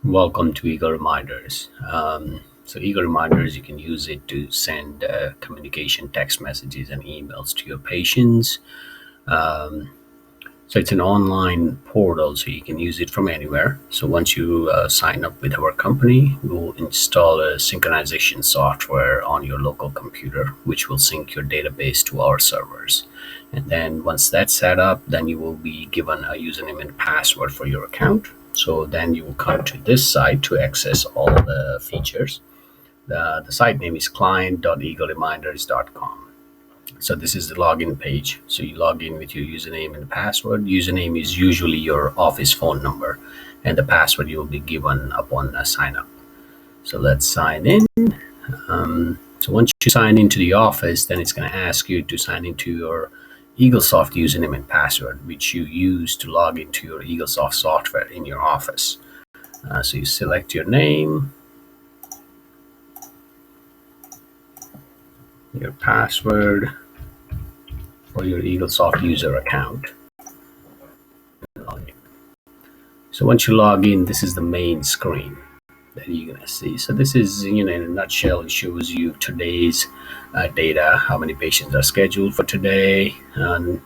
Welcome to eagleReminders. So eagleReminders, you can use it to send communication, text messages, and emails to your patients. Um, so it's an online portal, so you can use it from anywhere. So once you sign up with our company, we'll install a synchronization software on your local computer, which will sync your database to our servers. And then once that's set up, then you will be given a username and password for your account. So then you will come to this site to access all the features. The site name is client.eaglereminders.com. So this is the login page. So you log in with your username and password. Username is usually your office phone number, and the password you will be given upon a sign up. So let's sign in. So once you sign into the office, then it's going to ask you to sign into your EagleSoft username and password, which you use to log into your EagleSoft software in your office. So you select your name, your password for your EagleSoft user account. So once you log in, this is the main screen that you're gonna see. So this is, in a nutshell, it shows you today's data, how many patients are scheduled for today,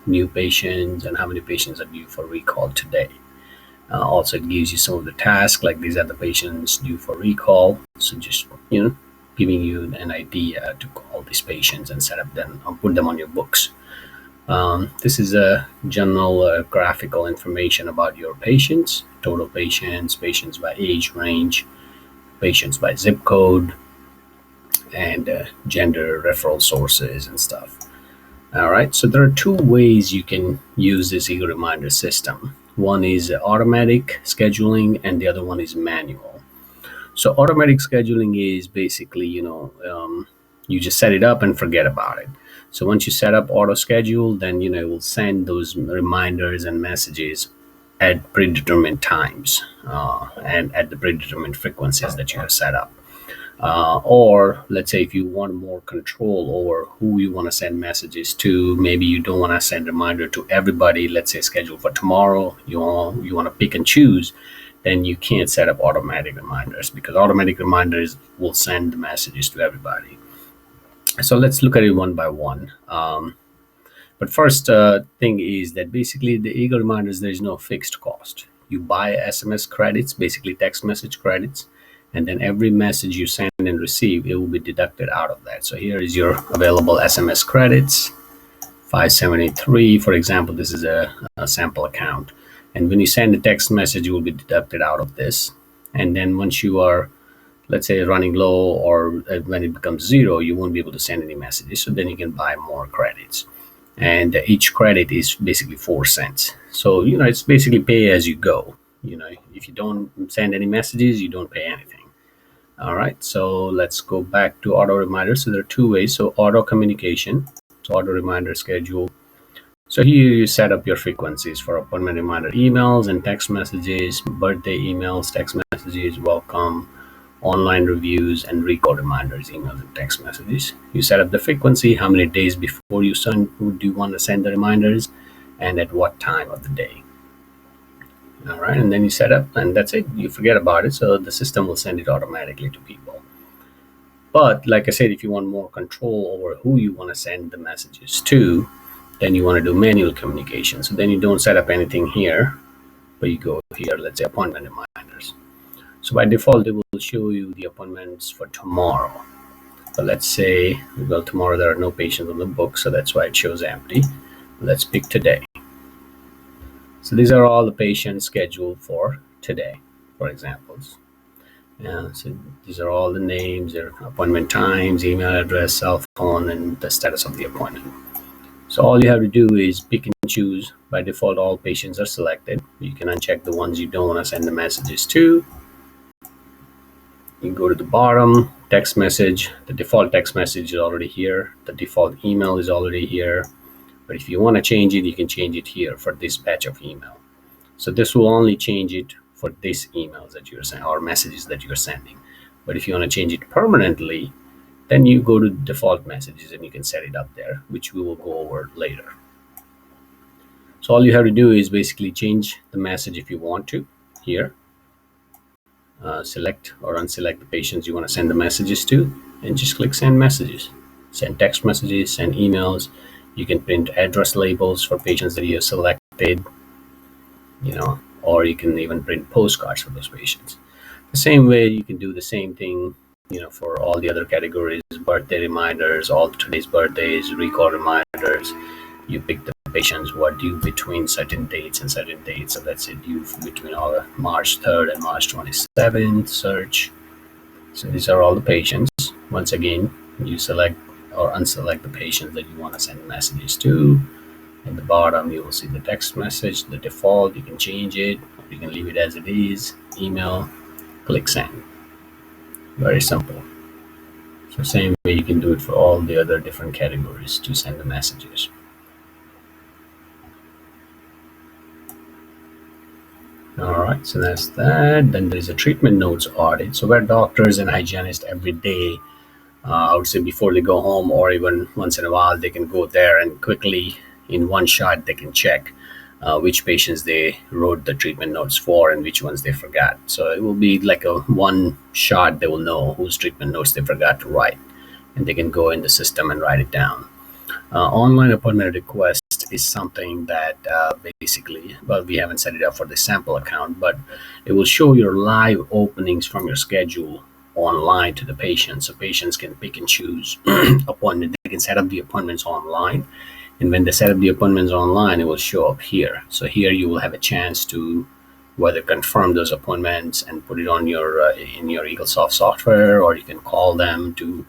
new patients, and how many patients are due for recall today. Also, it gives you some of the tasks, like these are the patients due for recall. So just, giving you an idea to call these patients and set up them and put them on your books. This is a general graphical information about your patients, total patients, patients by age range, patients by zip code, and gender, referral sources, and stuff. All right, so there are two ways you can use this Eagle Reminder system. One is automatic scheduling, and the other one is manual. So automatic scheduling is basically, you just set it up and forget about it. So once you set up auto schedule, then it will send those reminders and messages at predetermined times and at the predetermined frequencies that you have set up. Or let's say if you want more control over who you want to send messages to, maybe you don't want to send reminder to everybody. Let's say schedule for tomorrow. You want to pick and choose. Then you can't set up automatic reminders, because automatic reminders will send the messages to everybody. So let's look at it one by one. But first thing is that basically the Eagle Reminders, there is no fixed cost. You buy SMS credits, basically text message credits, and then every message you send and receive, it will be deducted out of that. So here is your available SMS credits, 573, for example. This is a sample account. And when you send a text message, it will be deducted out of this. And then once you are, let's say, running low, or when it becomes zero, you won't be able to send any messages. So then you can buy more credits. And each credit is basically 4 cents. So, it's basically pay as you go. If you don't send any messages, you don't pay anything. All right, so let's go back to auto reminders. So there are two ways. So auto communication, so auto reminder schedule. So here you set up your frequencies for appointment reminder emails and text messages, birthday emails, text messages, welcome, online reviews, and recall reminders, emails, and text messages. You set up the frequency, how many days before you send, do you want to send the reminders, and at what time of the day. All right, and then you set up, and that's it. You forget about it, so the system will send it automatically to people. But like I said, if you want more control over who you want to send the messages to, then you want to do manual communication. So then you don't set up anything here, but you go here, let's say appointment reminders. So by default, it will show you the appointments for tomorrow. But let's say, well, tomorrow there are no patients on the book, so that's why it shows empty. Let's pick today. So these are all the patients scheduled for today, for examples. So these are all the names, their appointment times, email address, cell phone, and the status of the appointment. So all you have to do is pick and choose. By default, all patients are selected. You can uncheck the ones you don't want to send the messages to. You go to the bottom, text message. The default text message is already here. The default email is already here. But if you want to change it, you can change it here for this batch of email. So this will only change it for these emails that you're sending or messages that you're sending. But if you want to change it permanently, then you go to default messages and you can set it up there, which we will go over later. So all you have to do is basically change the message if you want to here. select or unselect the patients you want to send the messages to, and just click send messages. Send text messages, send emails. You can print address labels for patients that you have selected, or you can even print postcards for those patients. The same way you can do the same thing, for all the other categories: birthday reminders, all today's birthdays, recall reminders. You pick the patients who are due between certain dates and certain dates. So let's say due between all March 3rd and March 27th, search. So these are all the patients. Once again, you select or unselect the patients that you want to send messages to. At the bottom, you will see the text message, the default. You can change it, or you can leave it as it is. Email, click send. Very simple. So same way you can do it for all the other different categories to send the messages. All right, so that's that. Then there's a treatment notes audit. So where doctors and hygienists every day, I would say before they go home or even once in a while, they can go there and quickly in one shot they can check which patients they wrote the treatment notes for and which ones they forgot. So it will be like a one shot, they will know whose treatment notes they forgot to write, and they can go in the system and write it down. Online appointment request is something that basically, well, we haven't set it up for the sample account, but it will show your live openings from your schedule online to the patient. So patients can pick and choose appointment. They can set up the appointments online. And when they set up the appointments online, it will show up here. So here you will have a chance to whether confirm those appointments and put it on your in your EagleSoft software, or you can call them to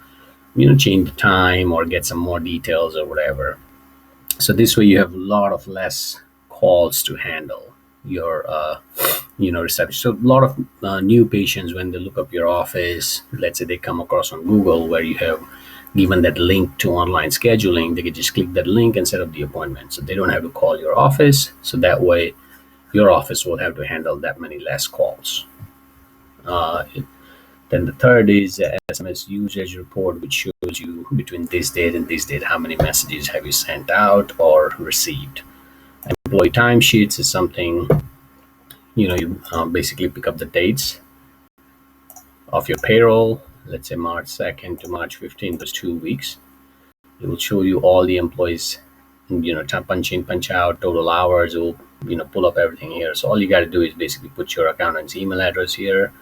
change the time or get some more details or whatever. So this way you have a lot of less calls to handle your reception. So a lot of new patients, when they look up your office, let's say they come across on Google where you have given that link to online scheduling, they can just click that link and set up the appointment, so they don't have to call your office. So that way your office will have to handle that many less calls. Then the third is SMS usage report, which shows you between this date and this date how many messages have you sent out or received. Employee timesheets is something, you basically pick up the dates of your payroll. Let's say March 2nd to March 15th, those 2 weeks. It will show you all the employees, punch in, punch out, total hours. It will, pull up everything here. So all you got to do is basically put your accountant's email address here,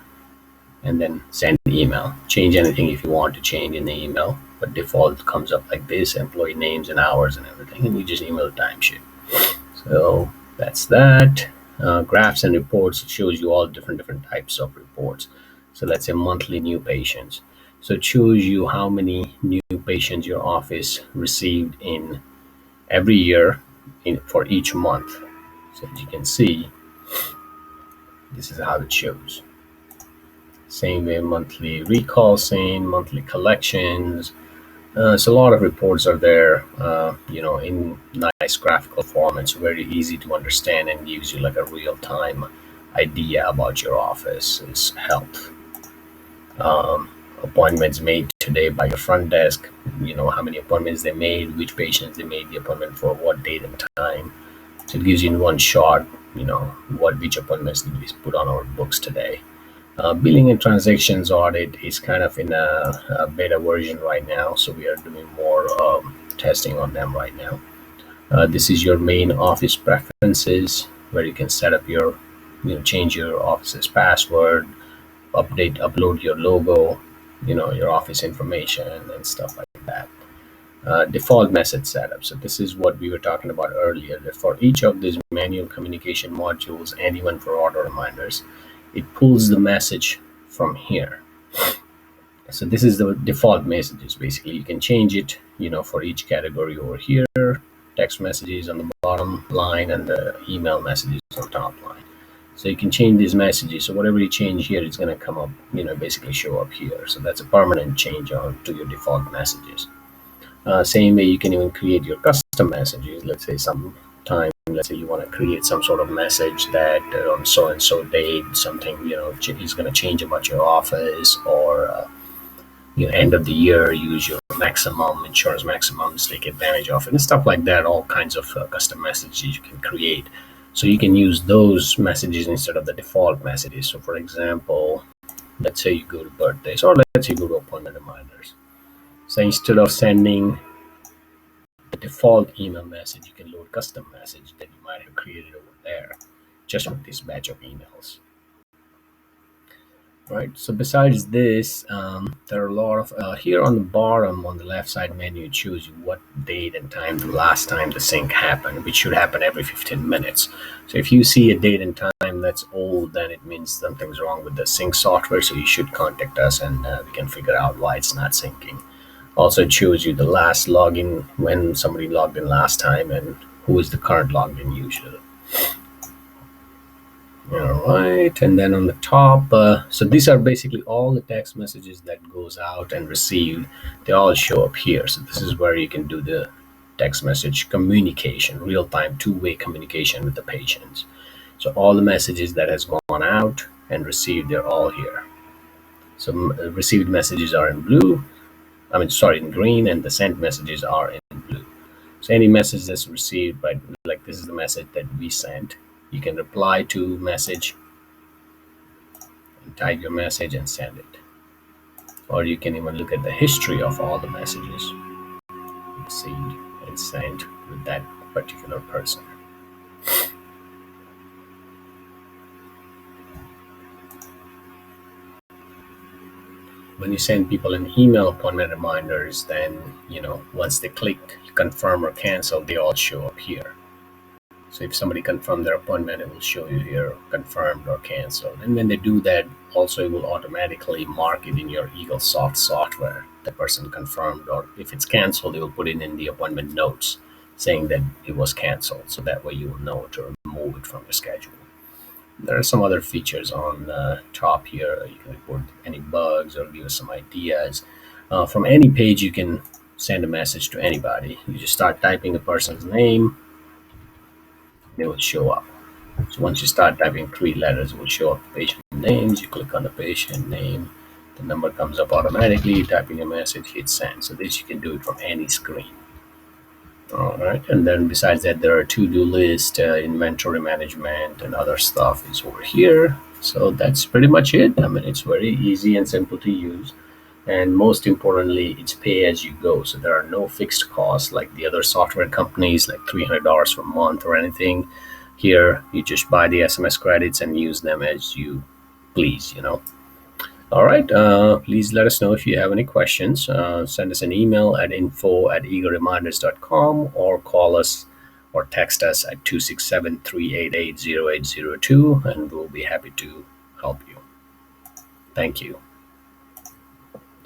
and then send the email. Change anything if you want to change in the email, but default comes up like this: employee names and hours and everything, and you just email the timesheet. So that's that. Graphs and reports, it shows you all different types of reports. So let's say monthly new patients. So it shows you how many new patients your office received in every year for each month. So as you can see, this is how it shows. Same way, monthly recall, same monthly collections. So a lot of reports are there, in nice graphical form. It's very easy to understand and gives you like a real-time idea about your office's health. Appointments made today by your front desk, how many appointments they made, which patients they made the appointment for, what date and time. So it gives you in one shot, which appointments did we put on our books today. Billing and transactions audit is kind of in a beta version right now, so we are doing more testing on them right now. This is your main office preferences, where you can set up your, change your office's password, upload your logo, your office information and stuff like that. Default message setup. So this is what we were talking about earlier, that for each of these manual communication modules and even for auto reminders, it pulls the message from here. So this is the default messages. Basically, you can change it, for each category over here. Text messages on the bottom line and the email messages on the top line. So you can change these messages. So whatever you change here, it's going to come up, basically show up here. So that's a permanent change on to your default messages. Same way, you can even create your custom messages. Let's say let's say you want to create some sort of message that on so and so date something is going to change about your office, or end of the year, use your maximum insurance maximums, take advantage of it, and stuff like that. All kinds of custom messages you can create, so you can use those messages instead of the default messages. So for example, let's say you go to birthdays, or let's say you go to appointment reminders. So instead of sending the default email message, you can load custom message that you might have created over there just with this batch of emails. Right. So besides this, there are a lot of here on the bottom on the left side menu. It shows you what date and time the last time the sync happened, which should happen every 15 minutes. So if you see a date and time that's old, then it means something's wrong with the sync software. So you should contact us, and we can figure out why it's not syncing. Also, it shows you the last login, when somebody logged in last time, and who is the current logged in user. All right, and then on the top, so these are basically all the text messages that goes out and received. They all show up here. So this is where you can do the text message communication, real-time two-way communication with the patients. So all the messages that has gone out and received, they're all here. So received messages are in blue. I mean, sorry, in green, and the sent messages are in blue. So any message that's received, right, like this is the message that we sent. You can reply to message and type your message and send it. Or you can even look at the history of all the messages received and sent with that particular person. When you send people an email appointment reminders, then once they click confirm or cancel, they all show up here. So if somebody confirmed their appointment, it will show you here confirmed or canceled. And when they do that, also it will automatically mark it in your EagleSoft software. The person confirmed, or if it's canceled, it will put it in the appointment notes saying that it was canceled. So that way you will know to remove it from your schedule. There are some other features on the top here. You can report any bugs or give us some ideas. From any page, you can send a message to anybody. You just start typing a person's name, they will show up. So once you start typing 3 letters, it will show up the patient names. You click on the patient name, the number comes up automatically. You type in your message, hit send. So this you can do it from any screen. All right, and then besides that, there are to-do list, inventory management, and other stuff is over here. So that's pretty much it. I mean, it's very easy and simple to use. And most importantly, it's pay as you go. So there are no fixed costs like the other software companies, like $300 per month or anything. Here, you just buy the SMS credits and use them as you please. All right. Please let us know if you have any questions. Send us an email at info@eagleReminders.com, or call us or text us at 267-388-0802, and we'll be happy to help you. Thank you.